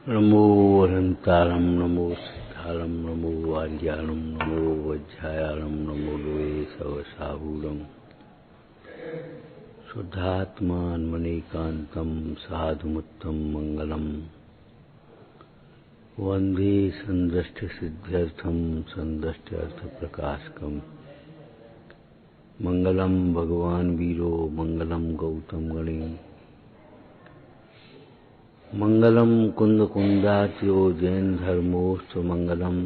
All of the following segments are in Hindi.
नमो अनंतारं नमो सिद्धारं नमो वार्याणं नमो वज्रायाणं नमो लोये सवसाहूरं शुद्धात्मान्मनेकान्तं साधुमुत्तम मंगलम वंदे संदृष्टिसिद्ध्यर्थं संदृष्ट्यर्थप्रकाशकम् मंगलम भगवान वीरो मंगलम गौतम गणे मंगलम कुंद कुंदाच्यो जैन धर्मोस्तु मंगलम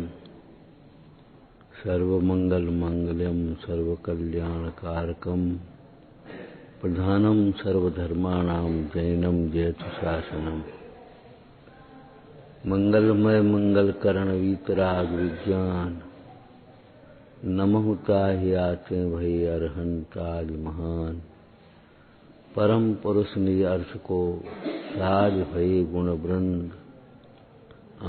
सर्वमंगल मंगलम सर्वकल्याणकारकम प्रधानम सर्वधर्माणां जैनम जयतु शासनम मंगलमय मंगलकरण वीतराग विज्ञान नमहुताहि आते भय अरहंताज महान परम पुरुष निज अर्थ को साज भये गुण वृंद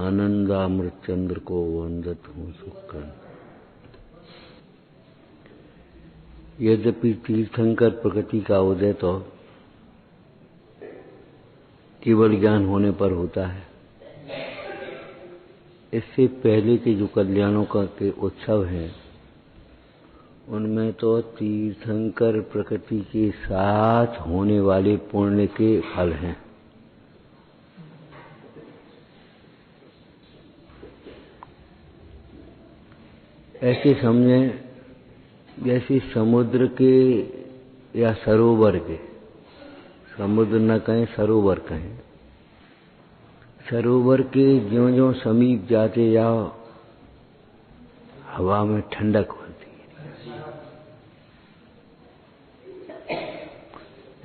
आनंदामृत चंद्र को वंदत हूँ सुखन। यद्यपि तीर्थंकर प्रकृति का उदय तो केवल ज्ञान होने पर होता है, इससे पहले के जो कल्याणों के उत्सव हैं उनमें तो तीर्थंकर प्रकृति के साथ होने वाले पुण्य के फल हैं। ऐसे समझें जैसे समुद्र के या सरोवर के, समुद्र न कहें सरोवर कहें, सरोवर के ज्यों-ज्यों समीप जाते जाओ हवा में ठंडक होती है।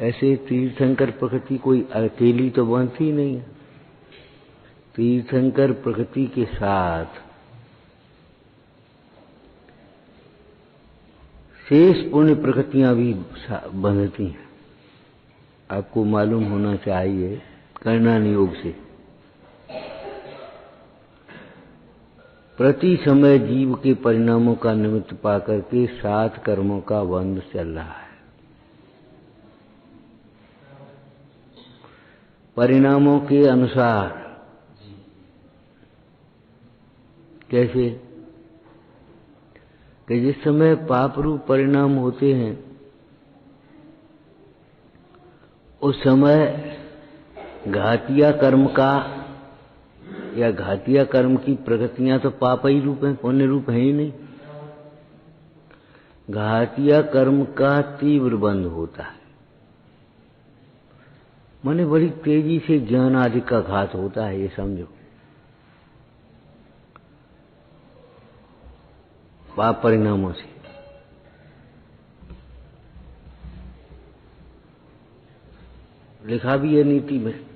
ऐसे तीर्थंकर प्रकृति कोई अकेली तो बनती नहीं है, तीर्थंकर प्रकृति के साथ शेष पुण्य प्रकृतियां भी बंधती हैं। आपको मालूम होना चाहिए करणान योग से प्रति समय जीव के परिणामों का निमित्त पाकर के 7 कर्मों का बंध चल रहा है। परिणामों के अनुसार कैसे कि जिस समय पाप रूप परिणाम होते हैं उस समय घातिया कर्म का या घातिया कर्म की प्रकृतियां तो पाप ही रूप हैं, पुण्य रूप है ही नहीं। घातिया कर्म का तीव्र बंध होता है, माने बड़ी तेजी से ज्ञान आदि का घात होता है, ये समझो। पाप परिणामों से लिखा भी है नीति में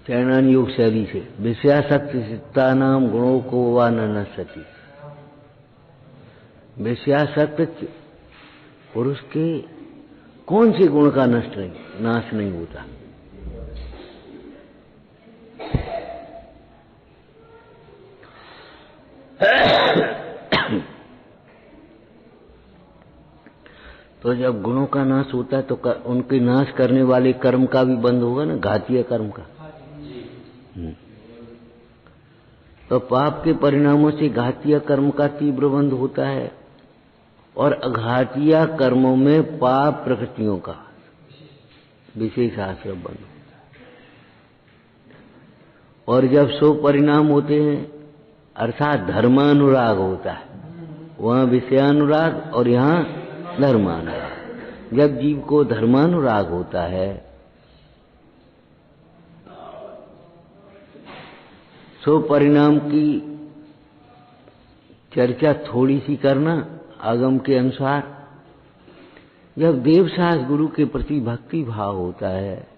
चरणान योग शैली से, विषयासक्ति चित्तानाम गुणों को वा न नश्यति। विषयासक्त पुरुष के कौन से गुण का नाश नहीं होता। तो जब गुणों का नाश होता है तो उनके नाश करने वाले कर्म का भी बंद होगा ना, घातीय कर्म का। तो पाप के परिणामों से घातीय कर्म का तीव्र बंध होता है और अघातीय कर्मों में पाप प्रकृतियों का विशेष आश्रय बंध होता है। और जब सो परिणाम होते हैं अर्थात धर्मानुराग होता है, वहां विषयानुराग और यहाँ धर्मानुराग। जब जीव को धर्मानुराग होता है सो परिणाम की चर्चा थोड़ी सी करना आगम के अनुसार। जब देवसास गुरु के प्रति भक्ति भाव होता है,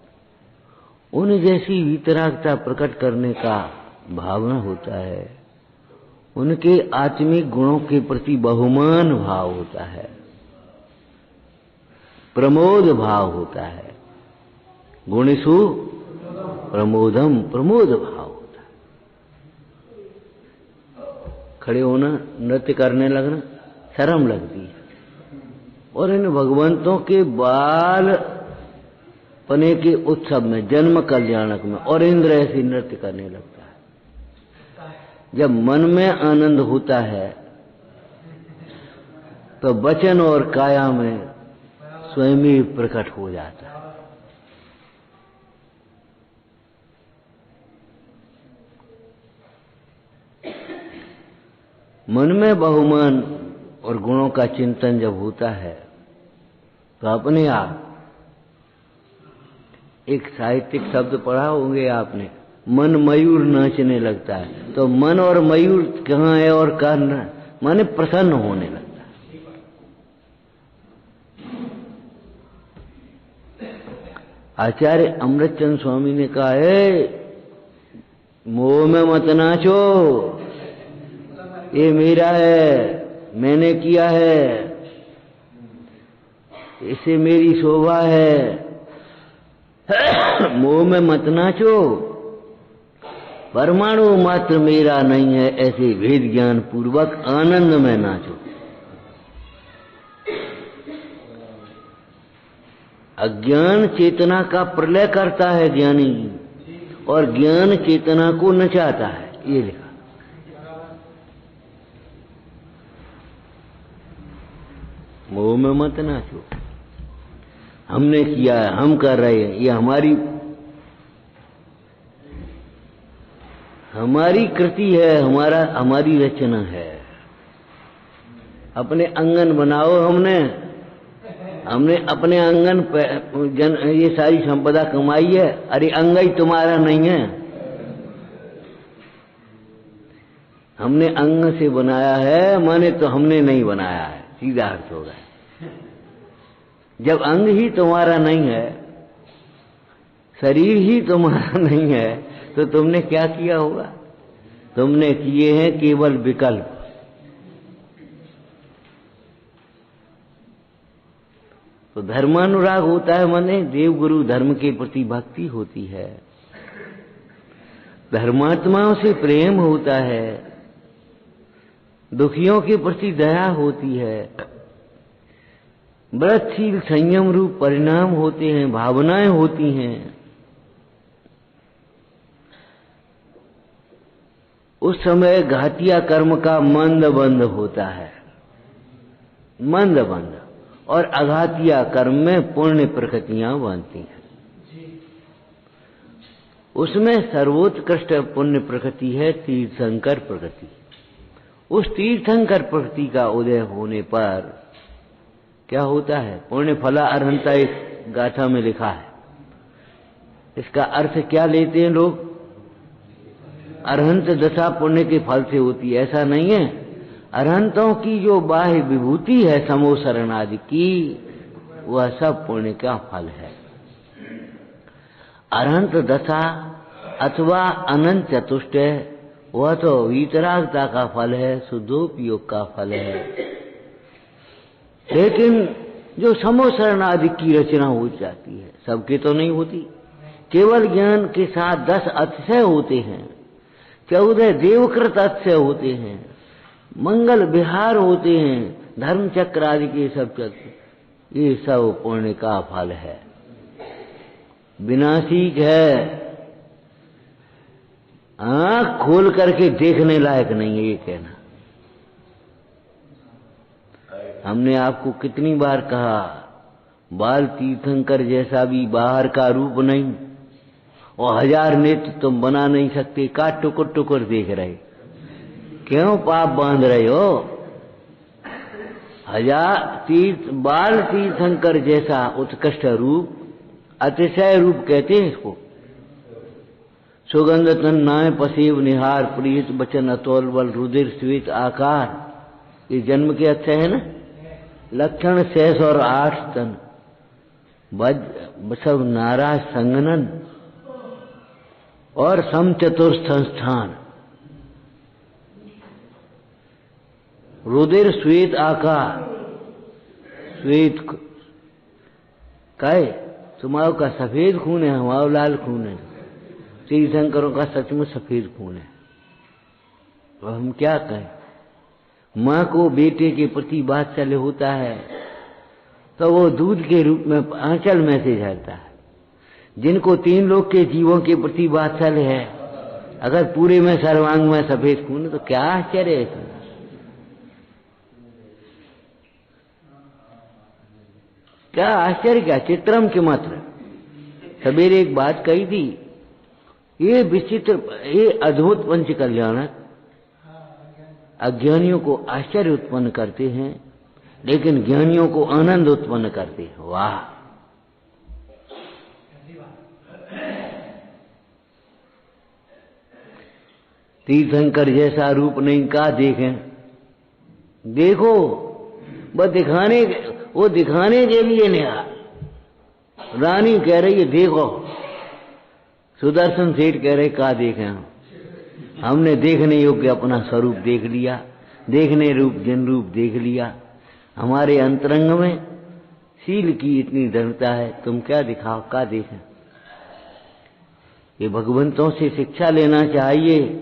उन्हें जैसी वितरागता प्रकट करने का भावना होता है, उनके आत्मिक गुणों के प्रति बहुमान भाव होता है, प्रमोद भाव होता है। गुणेषु प्रमोदम, प्रमोद भाव होता है। खड़े होना, नृत्य करने लगना शर्म लगती है। और इन भगवंतों के बाल पने के उत्सव में, जन्म कल्याणक में और इंद्र ऐसे नृत्य करने लगता है। जब मन में आनंद होता है तो वचन और काया में स्वयं ही प्रकट हो जाता है। मन में बहुमान और गुणों का चिंतन जब होता है तो अपने आप, एक साहित्यिक शब्द पढ़ा होंगे आपने, मन मयूर नाचने लगता है। तो मन और मयूर कहाँ है और कहाँ, माने प्रसन्न होने लगता है। आचार्य अमृतचंद स्वामी ने कहा है, मोह में मत नाचो, ये मेरा है, मैंने किया है, इससे मेरी शोभा है। मोह में मत नाचो, परमाणु मात्र मेरा नहीं है, ऐसे वेद ज्ञान पूर्वक आनंद में नाचो। अज्ञान चेतना का प्रलय करता है ज्ञानी, और ज्ञान चेतना को नचाता है, ये लिखा। मोह में मत नाचो, हमने किया है, हम कर रहे हैं, ये हमारी कृति है, हमारी रचना है। अपने आंगन बनाओ, हमने अपने आंगन पे ये सारी संपदा कमाई है। अरे अंगई तुम्हारा नहीं है, हमने अंग से बनाया है, माने तो हमने नहीं बनाया है, सीधा अर्थ होगा। जब अंग ही तुम्हारा नहीं है, शरीर ही तुम्हारा नहीं है, तो तुमने क्या किया होगा? तुमने किए हैं केवल विकल्प। तो धर्मानुराग होता है, माने देवगुरु धर्म के प्रति भक्ति होती है, धर्मात्माओं से प्रेम होता है, दुखियों के प्रति दया होती है, व्रतशील संयम रूप परिणाम होते हैं, भावनाएं होती हैं। उस समय घातिया कर्म का मंद बंद होता है, मंद बंद, और अघातिया कर्म में पुण्य प्रकृतियां बनती हैं। उसमें सर्वोत्कृष्ट पुण्य प्रकृति है तीर्थंकर प्रकृति। उस तीर्थंकर प्रकृति का उदय होने पर क्या होता है? पुण्य फला अर्हंता, इस गाथा में लिखा है। इसका अर्थ क्या लेते हैं लोग? अरहंत दशा पुण्य के फल से होती है, ऐसा नहीं है। अरहंतों की जो बाह्य विभूति है समोसरण आदि की, वह सब पुण्य का फल है। अरहंत दशा अथवा अनंत चतुष्ट, वह तो वीतरागता का फल है, शुद्धोपयोग का फल है। लेकिन जो समोसरण आदि की रचना हो जाती है, सबके तो नहीं होती। केवल ज्ञान के साथ 10 अतिशय होते हैं, 14 देवकृत अतिशय होते हैं, मंगल विहार होते हैं, धर्म चक्र आदि के सब चक्र, ये सब पुण्य का फल है। विनाशिक है, आंख खोल करके देखने लायक नहीं है, ये कहना। हमने आपको कितनी बार कहा, बाल तीर्थंकर जैसा भी बाहर का रूप नहीं, और 1000 नेत्र तुम बना नहीं सकते, का टुकुर टुकुर देख रहे, क्यों पाप बांध रहे हो? 1000 बाल तीर्थंकर जैसा उत्कृष्ट रूप, अतिशय रूप कहते हैं इसको। सुगंध तन नाय पसेव निहार, प्रीत बचन अतोल बल, रुधिर श्वेत आकार, ये जन्म के अतिशय है ना। लक्षण 608 तन, सब नाराज संगनन, और सम चतुर्थ स्थान, रुधिर श्वेत आकार। श्वेत काय तुम्हारा का सफेद खून है, हमारा लाल खून है। तीर्थंकरों का सचमुच सफेद खून है। तो हम क्या कहें? माँ को बेटे के प्रति वात्सल्य होता है तो वो दूध के रूप में आंचल में से झरता है। जिनको 3 लोक के जीवों के प्रति वात्सल्य है, अगर पूरे में सर्वांग में सफेद खून है तो क्या आश्चर्य है इसमें? क्या आश्चर्य, क्या चित्रम के मात्र। सवेरे एक बात कही थी, ये विचित्र, ये अद्भुत पंच कल्याणक अज्ञानियों को आश्चर्य उत्पन्न करते हैं, लेकिन ज्ञानियों को आनंद उत्पन्न करते हैं। वाह! तीर्थंकर जैसा रूप नहीं का देखें, देखो वो दिखाने के लिए नहीं आ। रानी कह रही है देखो, सुदर्शन सेठ कह रहे का देखें, हमने देखने योग्य अपना स्वरूप देख लिया, देखने रूप जन रूप देख लिया। हमारे अंतरंग में शील की इतनी दृढ़ता है, तुम क्या दिखाओ, क्या देखें। ये भगवंतों से शिक्षा लेना चाहिए।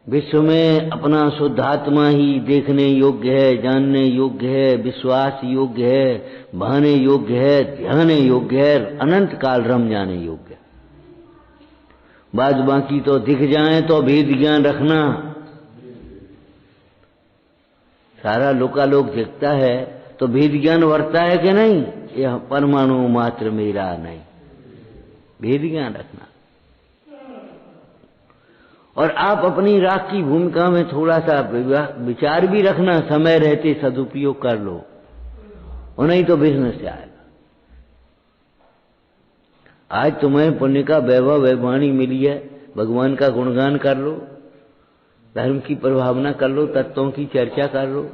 विश्व में अपना शुद्धात्मा ही देखने योग्य है, जानने योग्य है, विश्वास योग्य है, भाने योग्य है, ध्यान योग्य है, अनंत काल रम जाने योग्य है। बाद बाकी तो दिख जाए तो भेद ज्ञान रखना। सारा लोकालोक दिखता है तो भेद ज्ञान वर्ता है कि नहीं? यह परमाणु मात्र मेरा नहीं, भेद ज्ञान रखना। और आप अपनी राग की भूमिका में थोड़ा सा विचार भी रखना, समय रहते सदुपयोग कर लो, और नहीं तो बिजनेस से आएगा। आज तुम्हें पुण्य का वैभव वैवाणी मिली है, भगवान का गुणगान कर लो, धर्म की प्रभावना कर लो, तत्वों की चर्चा कर लो,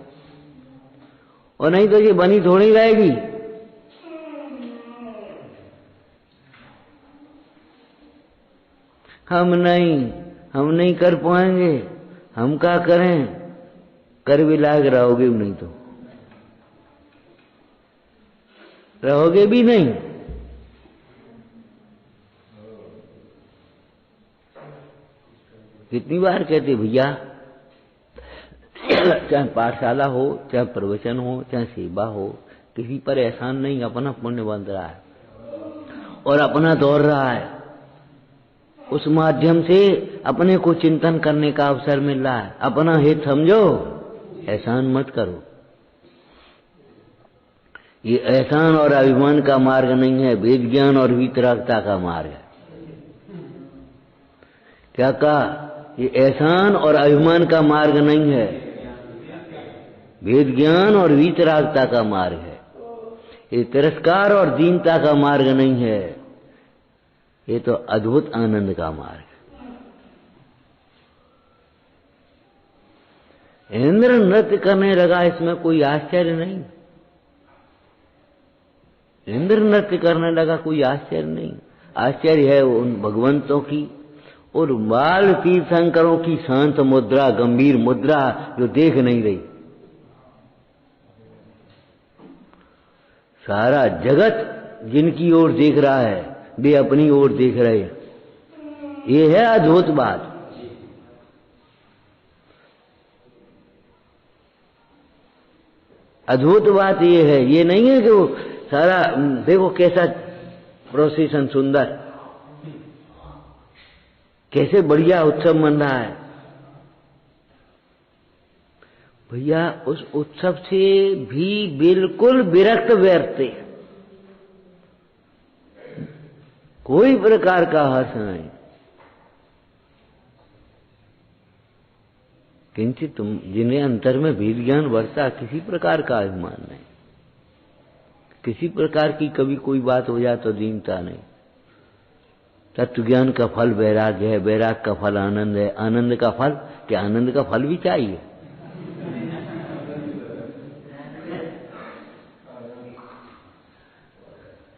और नहीं तो ये बनी थोड़ी रहेगी। हम नहीं कर पाएंगे, हम क्या करें, कर भी लायक रहोगे नहीं तो रहोगे भी नहीं। कितनी बार कहते भैया, चाहे पाठशाला हो, चाहे प्रवचन हो, चाहे सेवा हो, किसी पर एहसान नहीं, अपना पुण्य बंध रहा है और अपना दौड़ रहा है। उस माध्यम से अपने को चिंतन करने का अवसर मिल रहा है। अपना हित समझो, एहसान मत करो। ये एहसान और अभिमान का मार्ग नहीं है, वेद ज्ञान और वीतरागता का मार्ग है। क्या कहा? ये एहसान और अभिमान का मार्ग नहीं है, वेद ज्ञान और वीतरागता का मार्ग है। ये तिरस्कार और दीनता का मार्ग नहीं है, ये तो अद्भुत आनंद का मार्ग है। इंद्र नृत्य करने लगा, इसमें कोई आश्चर्य नहीं। इंद्र नृत्य करने लगा, कोई आश्चर्य नहीं। आश्चर्य है उन भगवंतों की और बाल तीर्थंकरों की शांत मुद्रा, गंभीर मुद्रा जो देख नहीं रही। सारा जगत जिनकी ओर देख रहा है, वे अपनी ओर देख रहे हैं। ये है अद्भुत बात। अद्भुत बात ये है, ये नहीं है कि वो सारा, देखो कैसा प्रोसेशन सुंदर, कैसे बढ़िया उत्सव मन रहा है। भैया उस उत्सव से भी बिल्कुल विरक्त व्यक्ति, कोई प्रकार का हर्ष नहीं। किंचित तुम जिन्हें अंतर में भेद ज्ञान वर्ता, किसी प्रकार का अभिमान नहीं, किसी प्रकार की कभी कोई बात हो जाए तो दीनता नहीं। तत्व ज्ञान का फल वैराग्य है, वैराग का फल आनंद है, आनंद का फल क्या, आनंद का फल भी चाहिए।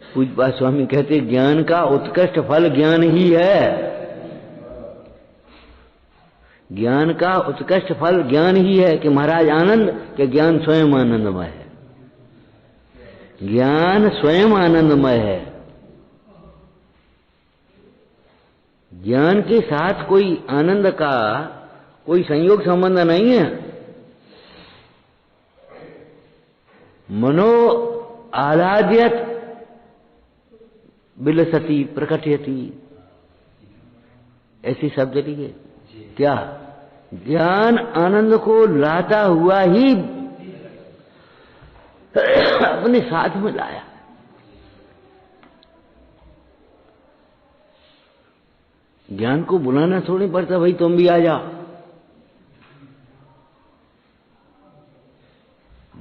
पूज्यपाद स्वामी कहते ज्ञान का उत्कृष्ट फल ज्ञान ही है। ज्ञान का उत्कृष्ट फल ज्ञान ही है कि महाराज आनंद के ज्ञान स्वयं आनंदमय है, ज्ञान स्वयं आनंदमय है। ज्ञान के साथ कोई आनंद का कोई संयोग संबंध नहीं है। मनो आह्लाद्यत विलसति प्रकटयति, ऐसे शब्द लिखे। क्या ज्ञान आनंद को लाता हुआ ही अपने साथ में लाया। ज्ञान को बुलाना थोड़ी पड़ता, भाई तुम भी आ जाओ।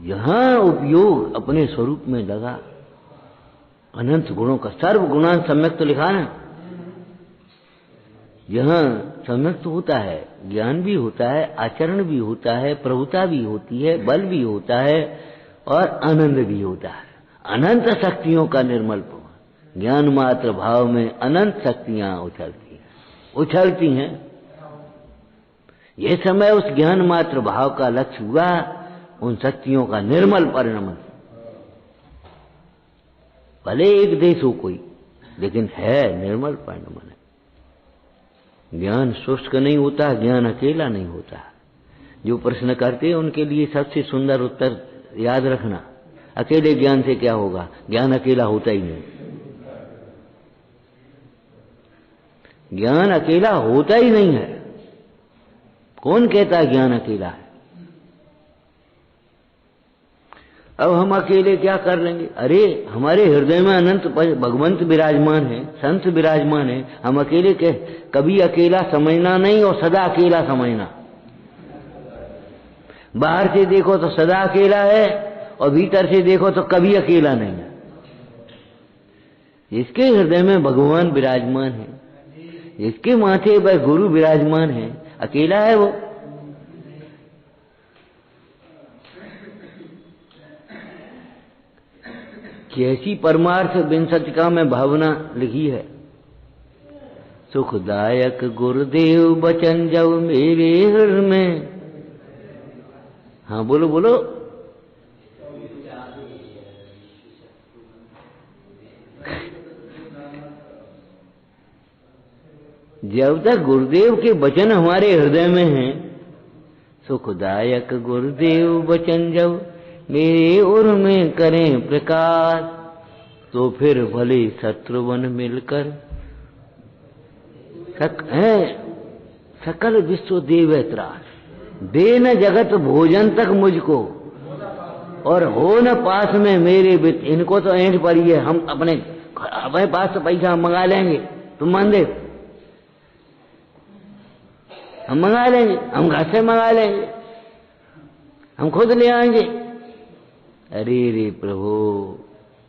यहां उपयोग अपने स्वरूप में लगा। अनंत गुणों का सर्व गुणान सम्यक तो लिखा ना। यहां सम्यक तो होता है, ज्ञान भी होता है, आचरण भी होता है, प्रभुता भी होती है, बल भी होता है और आनंद भी होता है। अनंत शक्तियों का निर्मल ज्ञान मात्र भाव में अनंत शक्तियां उछलती हैं। यह समय उस ज्ञान मात्र भाव का लक्ष्य हुआ, उन शक्तियों का निर्मल परिणमन। भले एक देश हो कोई, लेकिन है निर्मल परिणमन है। ज्ञान शुष्क नहीं होता, ज्ञान अकेला नहीं होता। जो प्रश्न करते हैं उनके लिए सबसे सुंदर उत्तर याद रखना, अकेले ज्ञान से क्या होगा? ज्ञान अकेला होता ही नहीं। ज्ञान अकेला होता ही नहीं है। कौन कहता है ज्ञान अकेला है? अब हम अकेले क्या कर लेंगे? अरे हमारे हृदय में अनंत भगवंत विराजमान है, संत विराजमान है। हम अकेले कभी अकेला समझना नहीं और सदा अकेला समझना। बाहर से देखो तो सदा अकेला है और भीतर से देखो तो कभी अकेला नहीं है। इसके हृदय में भगवान विराजमान है, इसके माथे पर गुरु विराजमान है, अकेला है वो? कैसी परमार्थ विंशतिका में भावना लिखी है। सुखदायक गुरुदेव बचन जब मेरे हृदय में। हाँ बोलो बोलो। जब तक गुरुदेव के वचन हमारे हृदय में हैं, सुखदायक गुरुदेव वचन जब मेरे उर में करें प्रकाश, तो फिर भले शत्रुवन मिलकर सकल विश्व देव त्रास। दे न जगत भोजन तक मुझको और हो न पास में मेरे वित्त। इनको तो ऐंठ पड़ी है, हम अपने पास तो पैसा मंगा लेंगे, तुम मान दे। हम मंगा लेंगे, हम घर से मंगा लेंगे, हम खुद ले आएंगे। अरे रे प्रभु,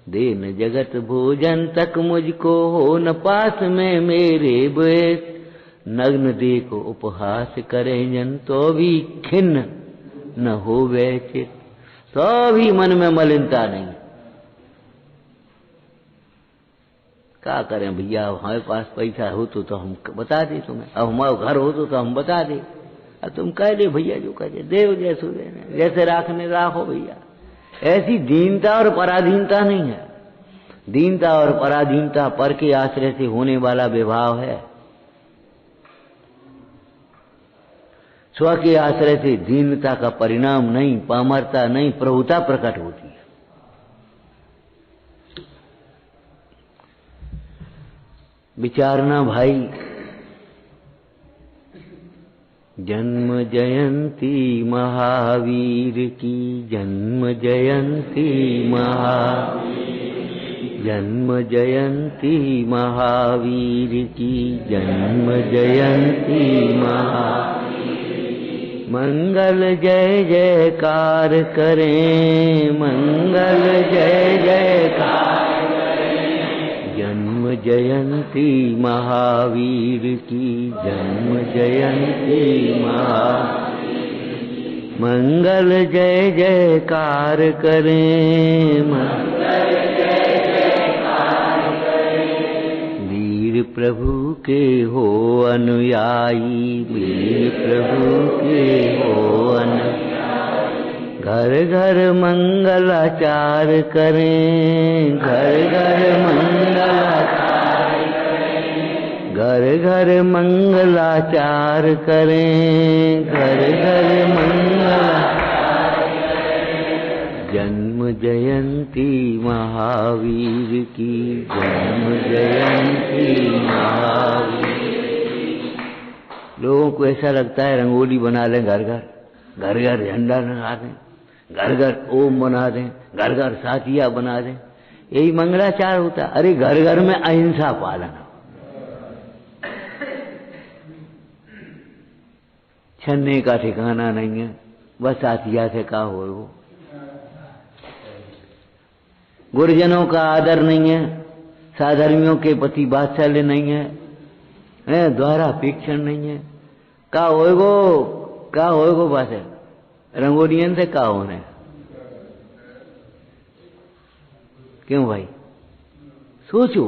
दे न जगत भोजन तक मुझको, हो न पास में मेरे बेट। नग्न देख उपहास करें जन, तो भी खिन्न न हो वैचित। तो भी मन में मलिनता नहीं। क्या करें भैया, हमारे पास पैसा हो तो हम बता दे तुम्हें, अब हमारा घर हो तो हम बता दे। अब तुम कह दे भैया, जो कह दे देव जैसे देने, जैसे राखने राखो भैया। ऐसी दीनता और पराधीनता नहीं है। दीनता और पराधीनता पर के आश्रय से होने वाला विभाव है। स्व के आश्रय से दीनता का परिणाम नहीं, पामरता नहीं, प्रभुता प्रकट होती है। विचारना भाई, जन्म जयंती महावीर की, जन्म जयंती जन्म जयंती महावीर की, जन्म जयंती मंगल जय जयकार करें, मंगल जय जयकार करें। जन्म जयंती महावीर की, जन्म जयंती मंगल जय जयकार करें, मंगल जय जयकार करें। वीर प्रभु के हो अनुयायी, वीर प्रभु के हो अनुयायी। घर घर मंगलाचार करें, घर घर मंगलाचार करें। घर घर मंगलाचार करें, घर घर मंगलाचार करें। जन्म जयंती महावीर की, जन्म जयंती महावीर। लोगों को ऐसा लगता है रंगोली बना लें घर घर, घर घर झंडा लगा दें, घर घर ओम बना दें, घर घर साथिया बना दें, यही मंगलाचार होता। अरे घर घर में अहिंसा पालन, छन्ने का ठिकाना नहीं है, बस साथिया से का हो। वो गुरुजनों का आदर नहीं है, साधर्मियों के प्रति वात्सल्य नहीं है, द्वारा अपेक्षण नहीं है, का होएगो बस रंगोलियन से का होने। क्यों भाई सोचो,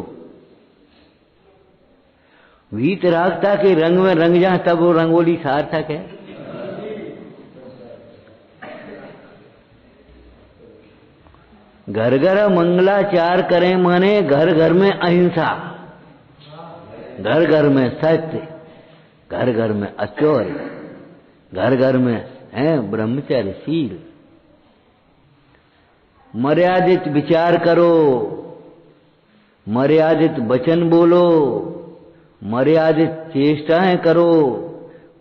वीतरागता के रंग में रंग जा तब वो रंगोली सार्थक है। घर घर मंगलाचार करें माने घर घर में अहिंसा, घर घर में सत्य, घर घर में अचौर्य, घर घर में है ब्रह्मचर्यशील। मर्यादित विचार करो, मर्यादित वचन बोलो, मर्यादित चेष्टाएं करो,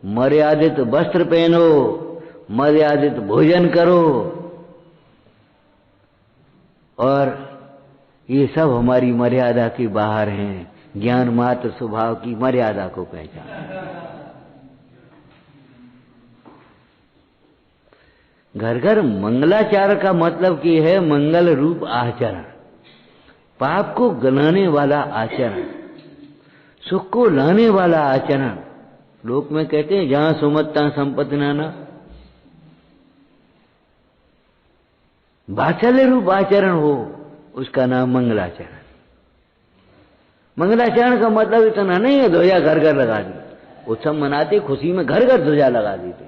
मर्यादित वस्त्र पहनो, मर्यादित भोजन करो। और ये सब हमारी मर्यादा के बाहर हैं। ज्ञान मात्र स्वभाव की मर्यादा को पहचान। घर घर मंगलाचार का मतलब की है मंगल रूप आचरण, पाप को गलाने वाला आचरण, सुख को लाने वाला आचरण। लोक में कहते हैं जहां सुमत्ता संपत्ति नाना, वात्सल्य रूप आचरण हो उसका नाम मंगलाचरण। मंगलाचरण का मतलब इतना नहीं है ध्वजा घर घर लगा दी। उत्सव मनाते खुशी में घर घर ध्वजा लगा देते,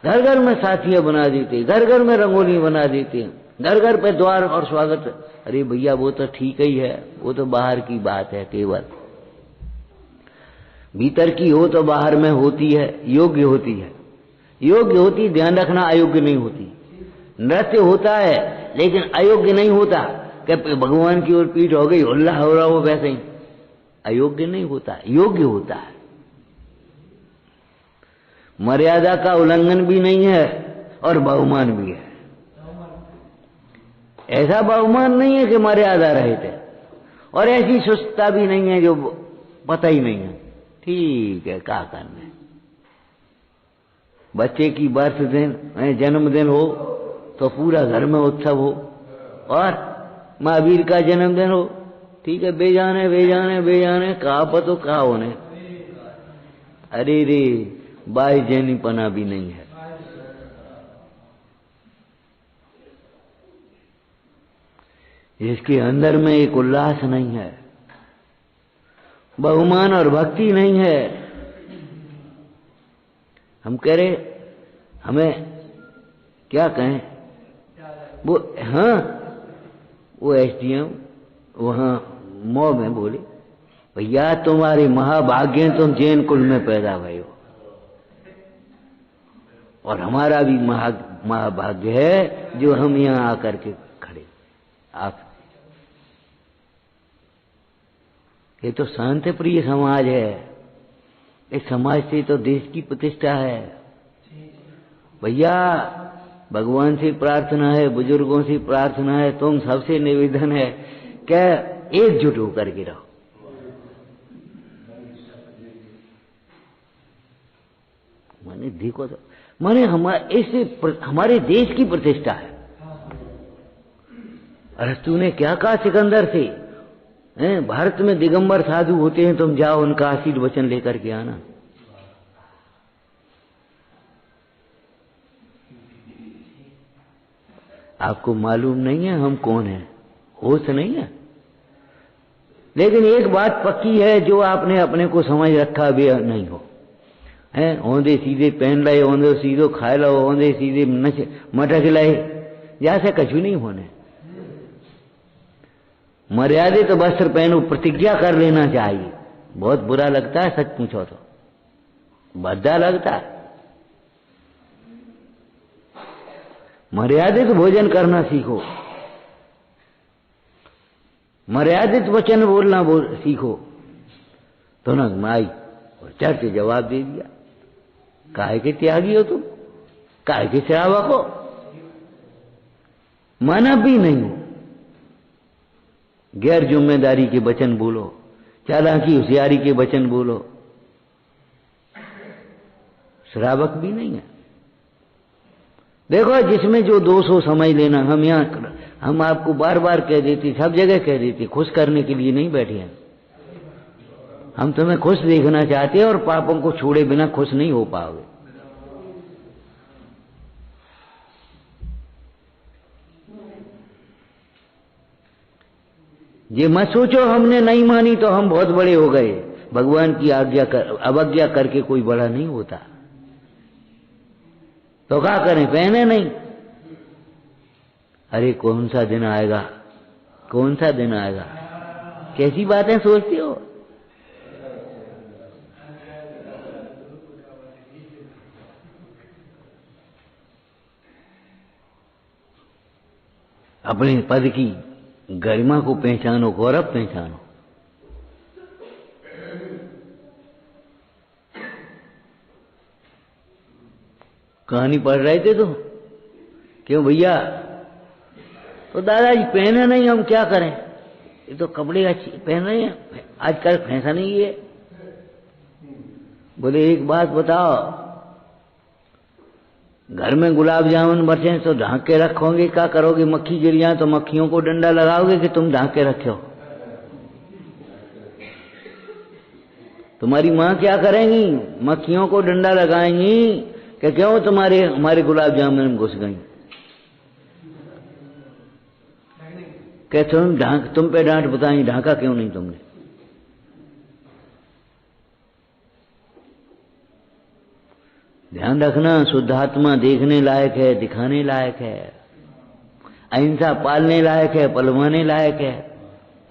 घर घर में साथियां बना देते, घर घर में रंगोली बना देते, घर घर पे द्वार और स्वागत। अरे भैया वो तो ठीक ही है, वो तो बाहर की बात है, केवल भीतर की हो तो बाहर में होती है, योग्य होती है। योग्य होती, ध्यान रखना, अयोग्य नहीं होती। नृत्य होता है लेकिन अयोग्य नहीं होता कि भगवान की ओर पीठ हो गई हल्ला हो रहा हो, वैसे ही अयोग्य नहीं होता, योग्य होता है। मर्यादा का उल्लंघन भी नहीं है और बहुमान भी है। ऐसा बहुमान नहीं है कि मर्यादा रहित है, और ऐसी सुस्तता भी नहीं है जो पता ही नहीं है। ठीक है, क्या करना है। बच्चे की बर्थडे जन्मदिन हो तो पूरा घर में उत्सव हो, और महावीर का जन्मदिन हो, ठीक है, बेजाने बेजाने बेजाने कहा पतो कहा होने। अरे रे बाई जैनी पना भी नहीं है। इसके अंदर में एक उल्लास नहीं है, बहुमान और भक्ति नहीं है। हम कह रहे, हमें क्या कहें, वो हाँ वो एसडीएम वहां मौ में बोले, भैया तुम्हारे महाभाग्य, तुम जैन कुल में पैदा भये हो, और हमारा भी महाभाग्य है जो हम यहाँ आकर के खड़े। आप ये तो शांति प्रिय समाज है, इस समाज से तो देश की प्रतिष्ठा है। भैया भगवान से प्रार्थना है, बुजुर्गों से प्रार्थना है, तुम सबसे निवेदन है क्या एकजुट होकर के रहो। माने देखो तो, माने हमारे देश की प्रतिष्ठा है। अरस्तु ने क्या कहा सिकंदर से, भारत में दिगंबर साधु होते हैं, तुम जाओ उनका आशीर्वचन लेकर के आना। आपको मालूम नहीं है हम कौन हैं, होश नहीं है। लेकिन एक बात पक्की है, जो आपने अपने को समझ रखा वे नहीं हो, हैं औंधे सीधे पहन लाए, औंधे सीधो खाए लो, औंधे सीधे मटक लाए, जैसे कछु नहीं होने। मर्यादित वस्त्र पहनो, प्रतिज्ञा कर लेना चाहिए। बहुत बुरा लगता है सच पूछो तो, भद्दा लगता है। मर्यादित भोजन करना सीखो, मर्यादित वचन बोलना सीखो, तो ना माई और चर्च जवाब दे दिया, काहे के त्यागी हो तुम, काहे के श्रावक हो, माना भी नहीं हो, गैर जिम्मेदारी के वचन बोलो, चालाकी होशियारी के वचन बोलो, श्रावक भी नहीं है। देखो जिसमें जो दोष हो समझ लेना। हम आपको बार बार कह देते, सब जगह कह देते, खुश करने के लिए नहीं बैठे हैं हम, तुम्हें खुश देखना चाहते हैं और पापों को छोड़े बिना खुश नहीं हो पाओगे। ये मत सोचो हमने नहीं मानी तो हम बहुत बड़े हो गए। भगवान की अवज्ञा करके कोई बड़ा नहीं होता। तो क्या करें, पहने नहीं। अरे कौन सा दिन आएगा, कौन सा दिन आएगा, कैसी बातें सोचते हो। अपने पद की गरिमा को पहचानो, गौरव पहचानो। कहानी पढ़ रहे थे तो क्यों भैया, तो दादाजी पहने नहीं, हम क्या करें, ये तो कपड़े अच्छे पहन रहे हैं, आजकल फैशन ही है। बोले एक बात बताओ, घर में गुलाब जामुन बचे तो ढांक के रखोगे, क्या करोगे, मक्खी गिर जाए तो मक्खियों को डंडा लगाओगे कि तुम ढांक के रखे हो। तुम्हारी माँ क्या करेंगी, मक्खियों को डंडा लगाएंगी कि क्यों हमारे गुलाब जामुन में घुस गई, कि तुम पे डांट बताई, ढांका क्यों नहीं तुमने। ध्यान रखना, शुद्धात्मा देखने लायक है, दिखाने लायक है, अहिंसा पालने लायक है, पलवाने लायक है,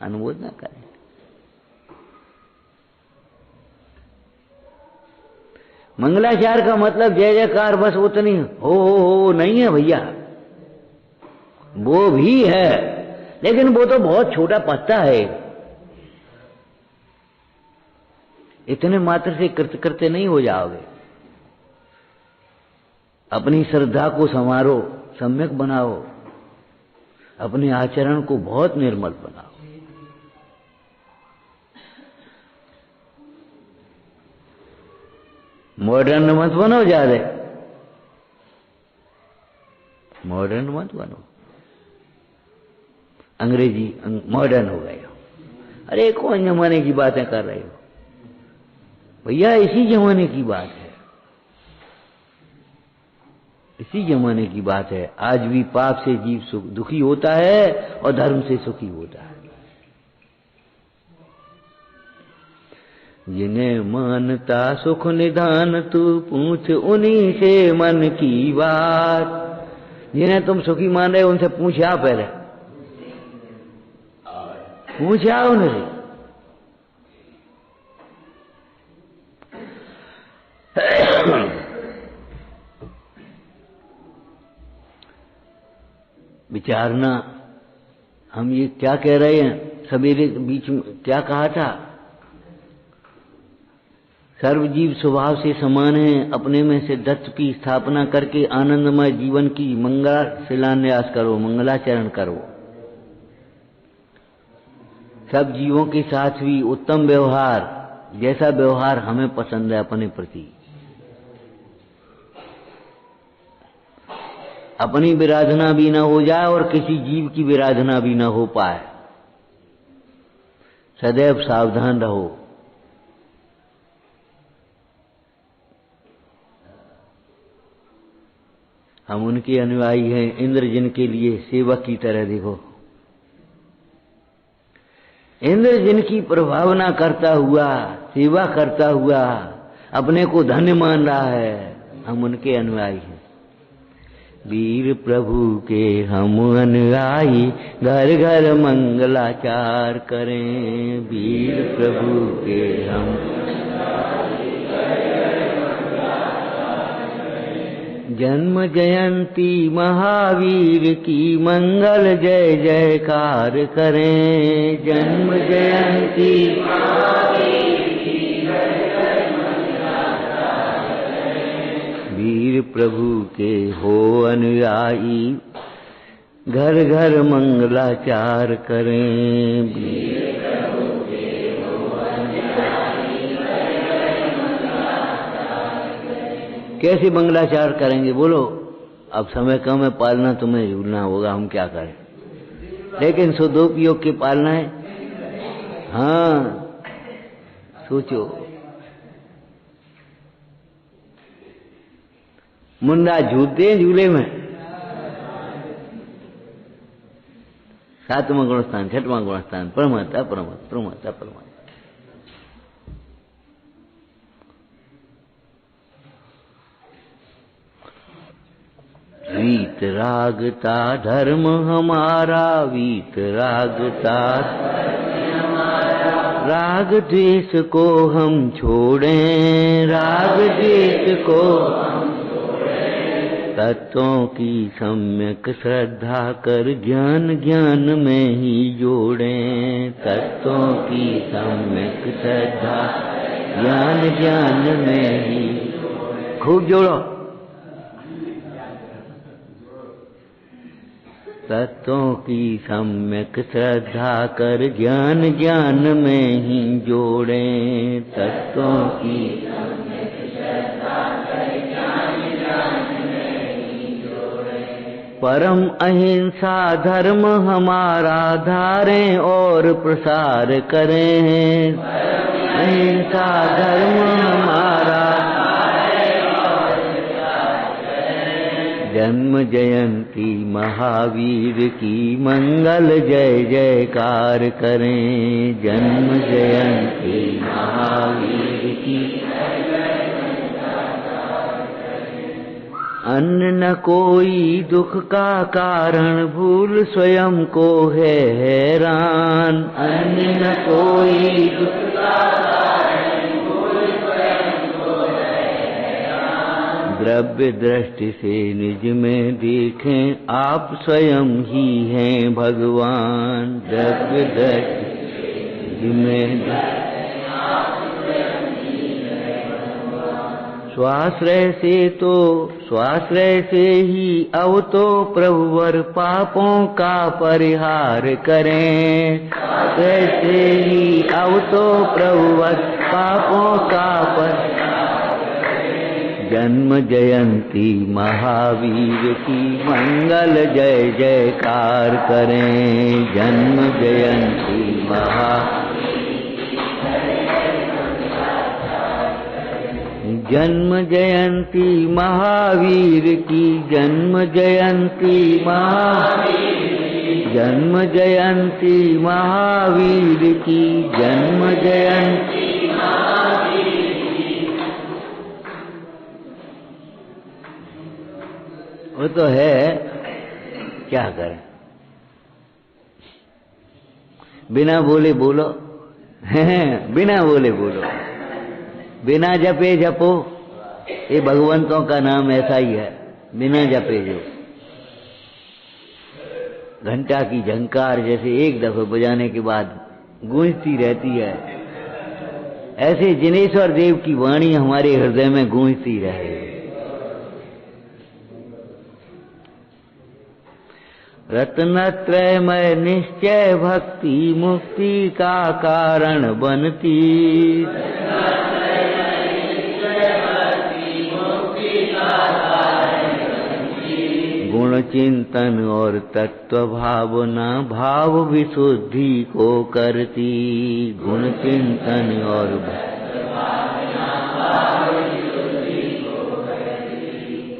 अनुमोद न करें। मंगलाचार का मतलब जय जयकार बस उतनी हो नहीं है भैया, वो भी है, लेकिन वो तो बहुत छोटा पत्ता है। इतने मात्र से कृतकृत्य नहीं हो जाओगे। अपनी श्रद्धा को संवारो, सम्यक बनाओ, अपने आचरण को बहुत निर्मल बनाओ। मॉडर्न मत बनो, ज्यादा मॉडर्न मत बनो, अंग्रेजी मॉडर्न हो गए हो। अरे कौन जमाने की बातें कर रहे हो भैया, इसी जमाने की बात है, इसी जमाने की बात है। आज भी पाप से जीव दुखी होता है और धर्म से सुखी होता है। जिन्हें मानता सुख निधान, तू पूछ उन्हीं से मन की बात। जिन्हें तुम सुखी मान रहे हो उनसे पूछ आओ, पहले पूछ आओ उनसे। विचारना, हम ये क्या कह रहे हैं, सवेरे बीच में क्या कहा था, सर्वजीव स्वभाव से समान है, अपने में से दत्त की स्थापना करके आनंदमय जीवन की मंगला शिलान्यास करो, मंगलाचरण करो। सब जीवों के साथ भी उत्तम व्यवहार, जैसा व्यवहार हमें पसंद है अपने प्रति। अपनी विराधना भी न हो जाए और किसी जीव की विराधना भी न हो पाए, सदैव सावधान रहो। हम उनके अनुयायी हैं, इंद्र जिनके लिए सेवक की तरह। देखो, इंद्र जिनकी प्रभावना करता हुआ, सेवा करता हुआ अपने को धन्य मान रहा है, हम उनके अनुयायी हैं। वीर प्रभु के हम अनुयायी, घर घर मंगलाचार करें। वीर प्रभु के हम जन्म जयंती महावीर की मंगल जय जयकार करें। जन्म जयंती महावीर की जय जय वीर प्रभु के हो अनुयायी, घर घर मंगलाचार करें। वीर प्रभु के हो अनुयायी, घर घर मंगलाचार करें। कैसे मंगलाचार करेंगे बोलो? अब समय कम है, पालना तुम्हें झूलना होगा, हम क्या करें, लेकिन सदुपयोग की पालना है। हाँ सोचो, मुंडा झूलते हैं झूले में, 7वां गुणस्थान, 6वां गुणस्थान, प्रमत अप्रमत, प्रमत अप्रमत। वीतरागता धर्म हमारा, वीतरागता राग द्वेष को हम छोड़ें, राग द्वेष को तत्वों की सम्यक श्रद्धा कर ज्ञान ज्ञान में ही जोड़ें, तत्वों की सम्यक श्रद्धा ज्ञान ज्ञान में ही खूब जोड़ो। तत्वों की सम्यक श्रद्धा कर ज्ञान ज्ञान में ही जोड़ें, तत्वों की सम्यक श्रद्धा कर ज्ञान ज्ञान में ही जोड़ें। परम अहिंसा धर्म हमारा धारें और प्रसार करें, अहिंसा धर्म हमारा जन्म जयंती महावीर की मंगल जय जयकार करें, जन्म जयंती महावीर की अन्न न कोई दुख का कारण, भूल स्वयं को है हैरान, अन्न न कोई दुख का कारण, भूल स्वयं को है हैरान। द्रव्य दृष्टि से निज में देखें, आप स्वयं ही हैं भगवान, द्रव्य दृष्टि से निज में स्वाश्रय से ही अब तो प्रभुवर पापों का परिहार करें, स्वाश्रय से ही अब तो प्रभुवर पापों का परिहार करें। जन्म जयंती महावीर की मंगल जय जयकार करें, जन्म जयंती जन्म जयंती महावीर की, जन्म जयंती जन्म जयंती महावीर की, जन्म जयंती वो तो है, क्या करें, बिना बोले बोलो, बिना बोले बोलो, बिना जपे जपो, ये भगवंतों का नाम ऐसा ही है, बिना जपे जो। घंटा की झंकार जैसे एक दफे बजाने के बाद गूंजती रहती है, ऐसे जिनेश्वर देव की वाणी हमारे हृदय में गूंजती रहे। रत्नत्रयमय निश्चय भक्ति मुक्ति का कारण बनती, गुण चिंतन और तत्व भावना भाव विशुद्धि को करती, गुण चिंतन और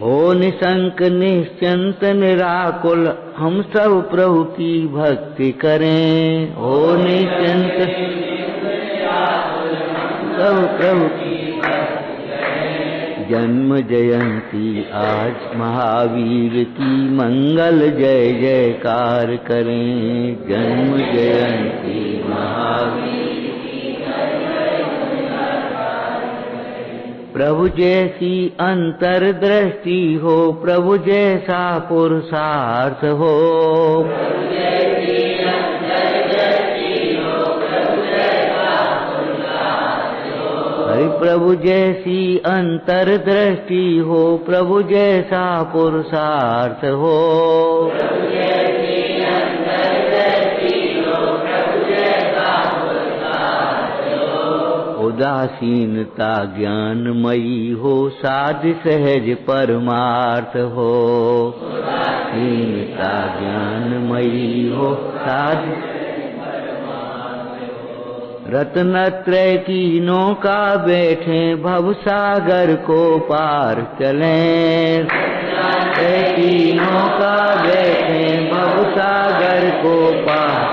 हो निशंक निश्चिंत निराकुल, हम सब प्रभु की भक्ति करें, हो निश्चिंत सब प्रभु की। जन्म जयंती आज महावीर की मंगल जय जयकार करें, जन्म जयंती महावीर। प्रभु जैसी अंतर्दृष्टि हो, प्रभु जैसा पुरुषार्थ हो, भाई प्रभु जैसी अंतर्दृष्टि हो, प्रभु जैसा पुरुषार्थ हो, उदासीनता ज्ञानमयी हो, साध सहज परमार्थ हो, उदासीनता ज्ञानमयी हो, साध रत्नत्रय की नौका बैठे, भवसागर को पार चलें, रत्नत्रय की नौका बैठे, भवसागर को पार,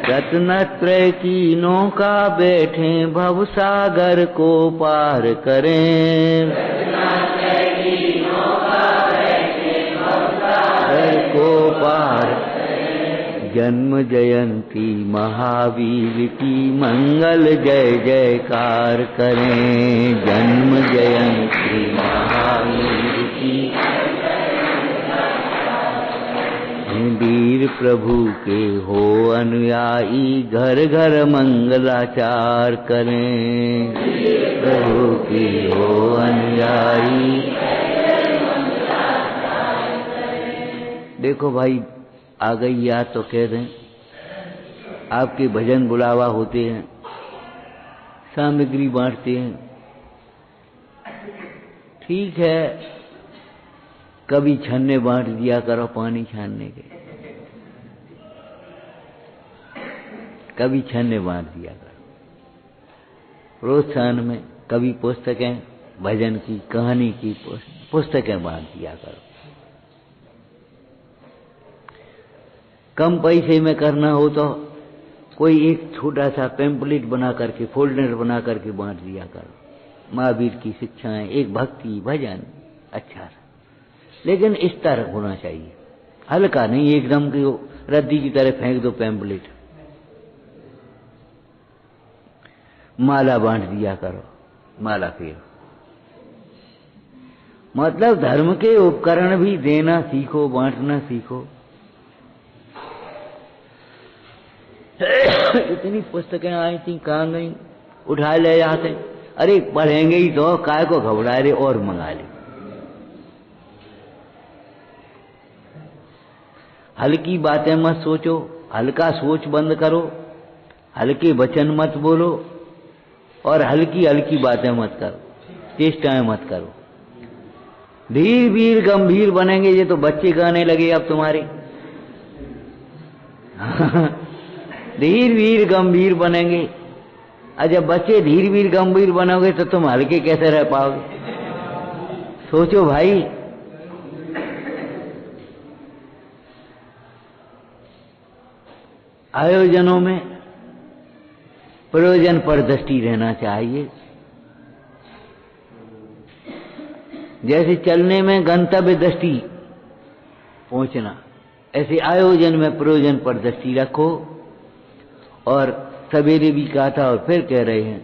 रत्नत्रय की नौका बैठे, भवसागर को पार करें, रत्नत्रय की नौका बैठे, भवसागर को पार, जन्म जयंती महावीर की मंगल जय जयकार करें, जन्म जयंती महावीर की, वीर प्रभु के हो अनुयायी, घर घर मंगलाचार करें, प्रभु के हो अनुयायी। देखो भाई, आ गई याद तो कह दें, आपके भजन बुलावा होते हैं, सामग्री बांटते हैं, ठीक है, कभी छन्ने बांट दिया करो पानी छानने के, कभी छन्ने बांट दिया करो, प्रोत्साहन में कभी पुस्तकें, भजन की कहानी की पुस्तकें बांट दिया करो। कम पैसे में करना हो तो कोई एक छोटा सा पैम्पलेट बना करके, फोल्डर बना करके बांट दिया करो, महावीर की शिक्षाएं, एक भक्ति भजन अच्छा सा, लेकिन इस तरह होना चाहिए, हल्का नहीं एकदम की रद्दी की तरह फेंक दो पैम्पलेट। माला बांट दिया करो, माला फेर, मतलब धर्म के उपकरण भी देना सीखो, बांटना सीखो। इतनी पुस्तकें आई थी, कहाँ गई, उठा ले जाते, अरे पढ़ेंगे ही तो, काय को घबरा रहे, और मंगा ले। हल्की बातें मत सोचो, हल्का सोच बंद करो, हल्के वचन मत बोलो, और हल्की हल्की बातें मत करो, चेष्टाएं मत करो। धीर वीर गंभीर बनेंगे, ये तो बच्चे गाने लगे अब तुम्हारे। धीर वीर गंभीर बनेंगे, और जब बच्चे धीर वीर गंभीर बनोगे तो तुम हल्के कैसे रह पाओगे? सोचो भाई। आयोजनों में प्रयोजन पर दृष्टि रहना चाहिए। जैसे चलने में गंतव्य दृष्टि पहुंचना, ऐसे आयोजन में प्रयोजन पर दृष्टि रखो। और सवेरे भी कहा था और फिर कह रहे हैं,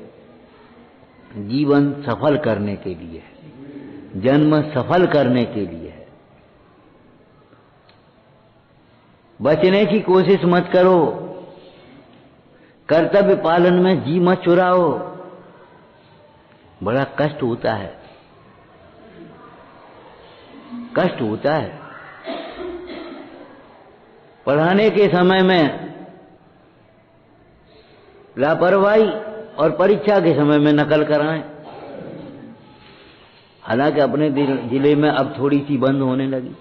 जीवन सफल करने के लिए है, जन्म सफल करने के लिए है। बचने की कोशिश मत करो, कर्तव्य पालन में जी मत चुराओ, बड़ा कष्ट होता है, कष्ट होता है। पढ़ाने के समय में लापरवाही और परीक्षा के समय में नकल कराएं। हालांकि अपने जिले में अब थोड़ी सी बंद होने लगी,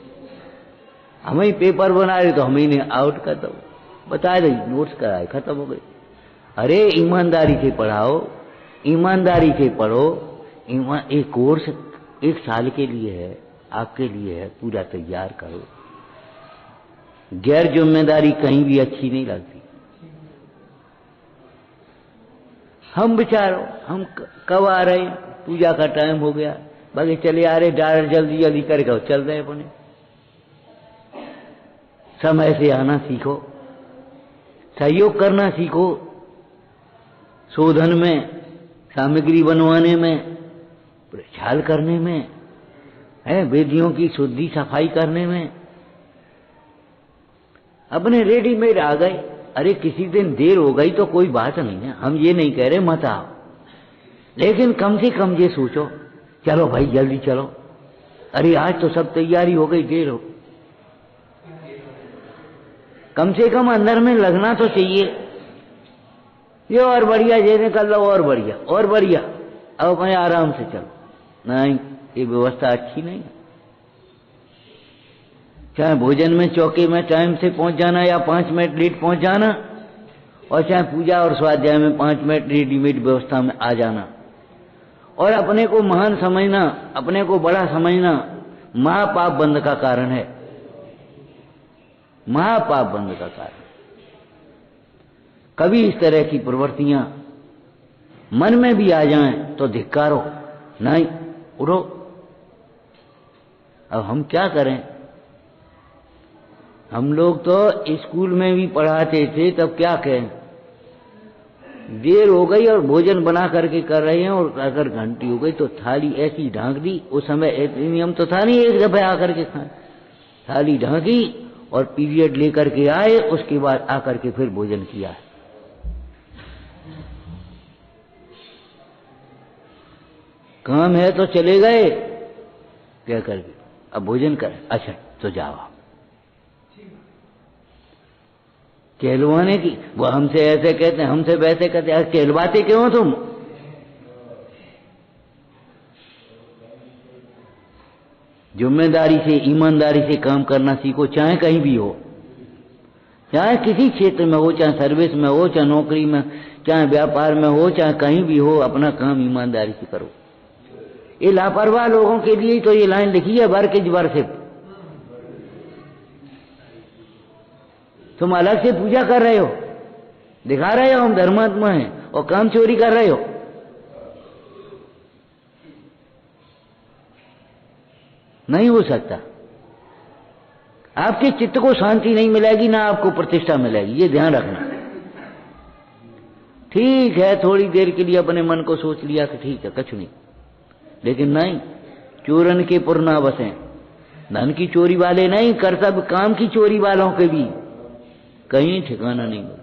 हम ही पेपर बना रहे तो हम ही ने आउट कर दो, बता दे नोट्स कराए, खत्म हो गए। अरे ईमानदारी से पढ़ाओ, ईमानदारी से पढ़ो। एक कोर्स 1 साल के लिए है, आपके लिए है, पूरा तैयार करो। गैर जिम्मेदारी कहीं भी अच्छी नहीं लगती। हम बेचारो, हम कब आ रहे, पूजा का टाइम हो गया, बाकी चले आ रहे, डायरेक्ट जल्दी जल्दी करके चल रहे अपने। समय से आना सीखो, सहयोग करना सीखो, शोधन में, सामग्री बनवाने में, प्रचार करने में, है वेदियों की शुद्धि सफाई करने में। अपने रेडीमेड आ गए। अरे किसी दिन देर हो गई तो कोई बात नहीं है, हम ये नहीं कह रहे मत आओ, लेकिन कम से कम ये सोचो, चलो भाई जल्दी चलो, अरे आज तो सब तैयारी हो गई, देर हो। कम से कम अंदर में लगना तो चाहिए, ये और बढ़िया, ये निकल लो और बढ़िया और बढ़िया, अब अपने आराम से चलो। नहीं, ये व्यवस्था अच्छी नहीं है। चाहे भोजन में चौके में टाइम से पहुंच जाना या 5 मिनट लेट पहुंच जाना, और चाहे पूजा और स्वाध्याय में 5 मिनट रेडीमेड व्यवस्था में आ जाना, और अपने को महान समझना, अपने को बड़ा समझना, महापाप बंध का कारण है, महापाप बंध का कारण। कभी इस तरह की प्रवृत्तियां मन में भी आ जाएं तो धिक्कारो, नहीं उठो। अब हम क्या करें? हम लोग तो स्कूल में भी पढ़ाते थे, तब क्या कहें, देर हो गई और भोजन बना करके कर रहे हैं, और अगर घंटी हो गई तो थाली ऐसी ढांक दी। उस समय ऐसे नियम तो था नहीं एक दफे आकर के खाएं, थाली ढांकी और पीरियड लेकर के आए, उसके बाद आकर के फिर भोजन किया। काम है तो चले गए, क्या करके अब भोजन करें, अच्छा तो जाओ। कहलवाने की, वो हमसे ऐसे कहते हैं, हमसे वैसे कहते हैं, कहलवाते क्यों हो तुम? जिम्मेदारी से, ईमानदारी से काम करना सीखो, चाहे कहीं भी हो, चाहे किसी क्षेत्र में हो, चाहे सर्विस में हो, चाहे नौकरी में, चाहे व्यापार में हो, चाहे कहीं भी हो, अपना काम ईमानदारी से करो। ये लापरवाह लोगों के लिए तो ये लाइन लिखी है, वर्क इज वर्शिप। तुम अलग से पूजा कर रहे हो, दिखा रहे हो हम धर्मात्मा हैं, और काम चोरी कर रहे हो। नहीं हो सकता। आपके चित्त को शांति नहीं मिलेगी, ना आपको प्रतिष्ठा मिलेगी, ये ध्यान रखना। ठीक है, थोड़ी देर के लिए अपने मन को सोच लिया कि ठीक है कुछ नहीं, लेकिन नहीं, चोरन के पुर ना बसें। धन की चोरी वाले नहीं, कर्तव्य काम की चोरी वालों के भी कहीं ठिकाना नहीं मिलता।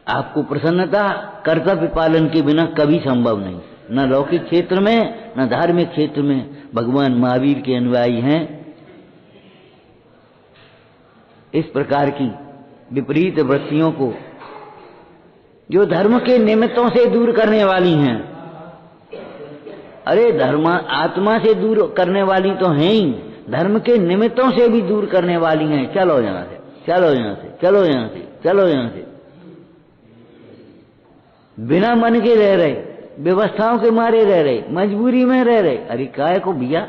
आपको प्रसन्नता कर्तव्य पालन के बिना कभी संभव नहीं, न लौकिक क्षेत्र में न धार्मिक क्षेत्र में। भगवान महावीर के अनुयायी हैं, इस प्रकार की विपरीत वृत्तियों को, जो धर्म के निमित्तों से दूर करने वाली हैं। अरे धर्म आत्मा से दूर करने वाली तो हैं ही, धर्म के निमित्तों से भी दूर करने वाली हैं। चलो यहां से, चलो यहां से, चलो यहां से, चलो यहां से, बिना मन के रह रहे, व्यवस्थाओं के मारे रह रहे, मजबूरी में रह रहे। अरे काय को भैया,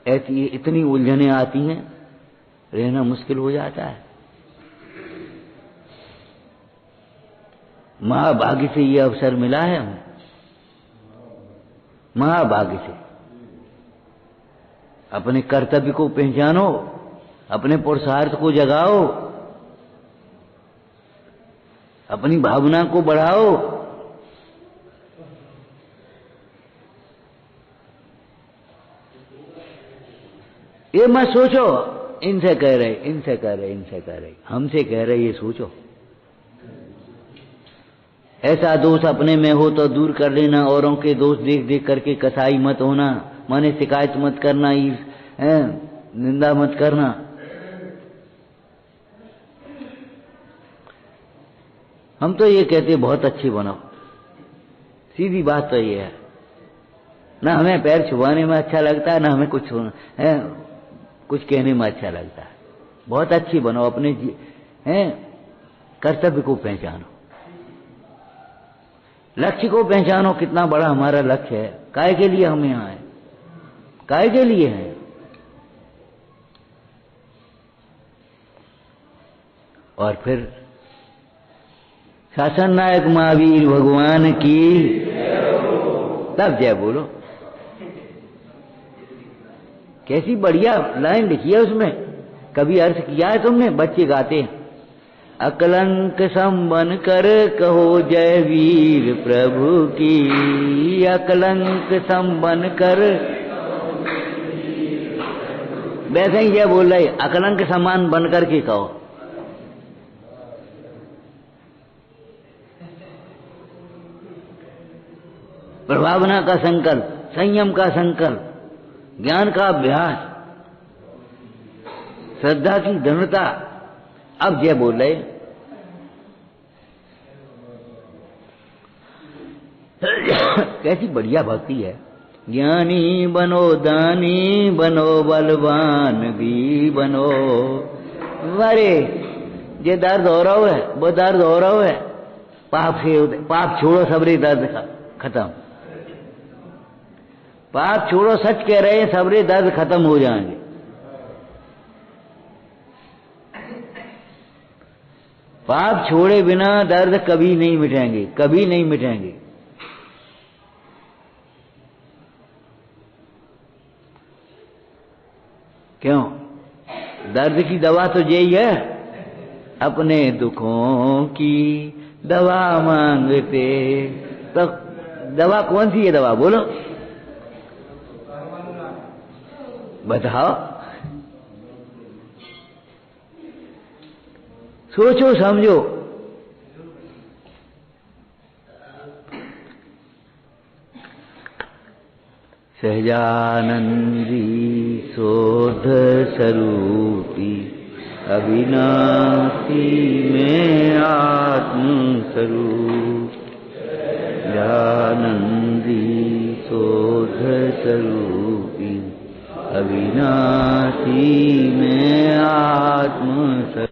ऐसी इतनी उलझने आती हैं, रहना मुश्किल हो जाता है। महाभाग्य से ये अवसर मिला है हमें, महाभाग्य से। अपने कर्तव्य को पहचानो, अपने पुरुषार्थ को जगाओ, अपनी भावना को बढ़ाओ। ये मत सोचो इनसे कह रहे, इनसे कह रहे, इनसे कह रहे, हमसे कह रहे, ये सोचो। ऐसा दोष अपने में हो तो दूर कर लेना, औरों के दोष देख देख करके कसाई मत होना, माने शिकायत मत करना, निंदा मत करना। हम तो ये कहते बहुत अच्छे बनो, सीधी बात तो ये है। ना हमें पैर छुपाने में अच्छा लगता है, ना हमें कुछ कहने में अच्छा लगता है। बहुत अच्छी बनो, अपने कर्तव्य को पहचानो, लक्ष्य को पहचानो। कितना बड़ा हमारा लक्ष्य है, काय के लिए हम यहाँ हैं, काय के लिए हैं। और फिर शासन नायक महावीर भगवान की तब जय बोलो। कैसी बढ़िया लाइन लिखी है उसमें, कभी अर्थ किया है तुमने? बच्चे गाते हैं, अकलंक संबन कर कहो जय वीर प्रभु की, अकलंक संबन कर। वैसे ही ये बोल रहे, अकलंक समान बन कर के कहो। प्रभावना का संकल्प, संयम का संकल्प, ज्ञान का अभ्यास, श्रद्धा की दृढ़ता। अब जय बोल रहे, कैसी बढ़िया भक्ति है। ज्ञानी बनो, दानी बनो, बलवान भी बनो। अरे ये दर्द हो रहा है, वो दर्द हो रहा है, पाप से, पाप छोड़ो, सबरे दर्द खत्म। पाप छोड़ो, सच कह रहे हैं, सबरे दर्द खत्म हो जाएंगे। पाप छोड़े बिना दर्द कभी नहीं मिटेंगे, कभी नहीं मिटेंगे। क्यों? दर्द की दवा तो यही है, अपने दुखों की दवा मांगते। तो दवा कौन सी है? दवा बोलो, बताओ, सोचो समझो। सहजानंदी शोध स्वरूपी, अविनाशी में आत्म स्वरूप। सहजानंदी शोध स्वरूपी, अविनाशी में आत्म स्वरूप।